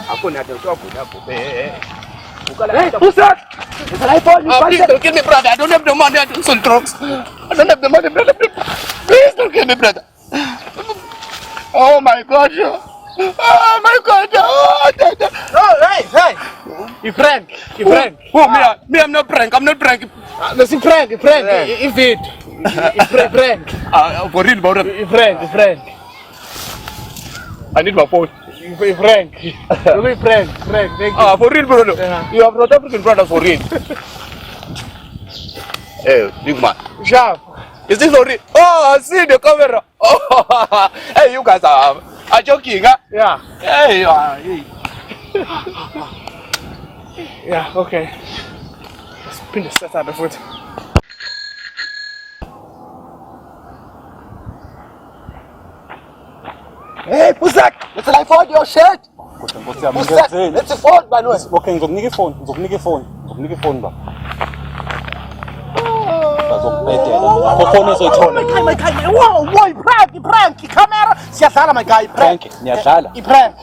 Hakuna hata utoku hapo. Hey, who's that? It's an iPhone. Please don't kill me, brother. I don't have the money to sell drugs. I don't have the money, brother. Please don't kill me, brother. Oh my God. Oh my God. Oh, hey. You prank. Oh, me, I'm not prank. I'm not prank. Listen, prank. If it. Prank. For real, brother. You prank. I need my phone. You prank. You prank. Thank you. For real, brother. You have South African brothers for real. Hey, big man. Sharp. Is this for real? Oh, I see the camera. Oh, hey, you guys are joking, huh? Yeah. Hey, Yeah, okay. Let's pin the set out of foot. Hey, who's that? Let's like for your shirt. Who's that? Let's phone, by the way. Okay, ngizomnika ifoni ba. Bazokubhedela. Phone ezoyithola. My guy. Whoa, prank. Camera. Siyadlala my guy, prank. Niyadlala. Prank.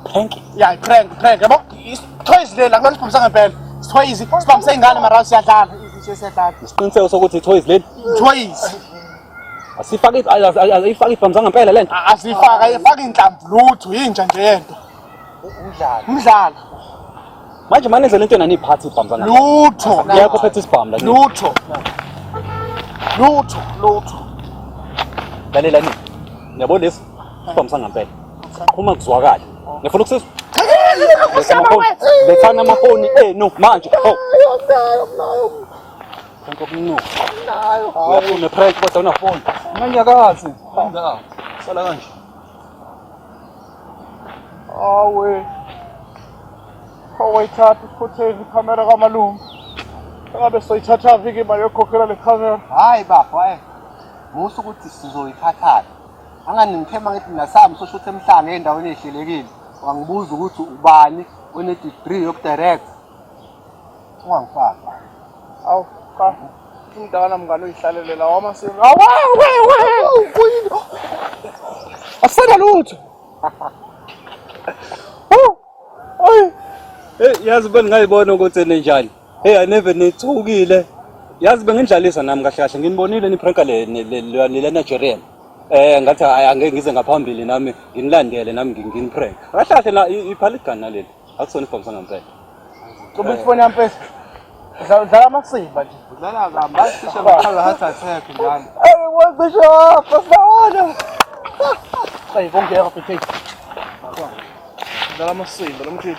Prank. Yeah, prank. Yabo. Toys le la ngani siphumisa ngempela. Toys. Siphamisa ingane mara siyadlala. Siyadlala. Isiqiniseko sokuthi toys leli. Toys. Asifaki ifamza ngempela lento. Ayifaka inhlamvu lutho inja nje yento. Umdlalo. Manje manje indlela into nani iphathi ifamza ngempela. Lutho. Yakho phethe isibhamu la. Lutho. Lalela nini? Ngiyabona lesi ifamza ngempela. Uma kuzwakala. Ngifuna ukusizwa. Lethana amafoni enu manje. Ngokunuka. Uyafuna prank kodwa unafoni. Manyakazi. Hamba. Sala kanje. Awayithatha iphuthe ikamera kamalungu. Ngabe soyithatha viki imali yokukhokhela le camera. Hayi bafo musu ukuthi sizoyithatha. Angani ngithema ngithi nasami soshuthe emhlanga endaweni ehlelekile. Wangibuza ukuthi ubani one degree of direct. Ungangifaka. Awu cha. Umntana mngane uyihlalele wama sini. Asana lutho. Hey, yazi ngayibona ukuthi enenjani. Hey, I never nethukile. Yazi bengindlalisa nami kahle nginibonile ni prank le Nigerian. Ngathi angeke ngize ngaphambili nami nginilandele nami nginiprank. Kahle la iphaligana naleli. Akusona ifamsa ngempela. Kuba ifoni yami pesa. Dlala amasiba nje. Udlala kahle sisho ngaqala heart attack njalo. Hey, what the shop? Pasawona. Hey, vamos ver a Dlala amasiba, lo mkhulu.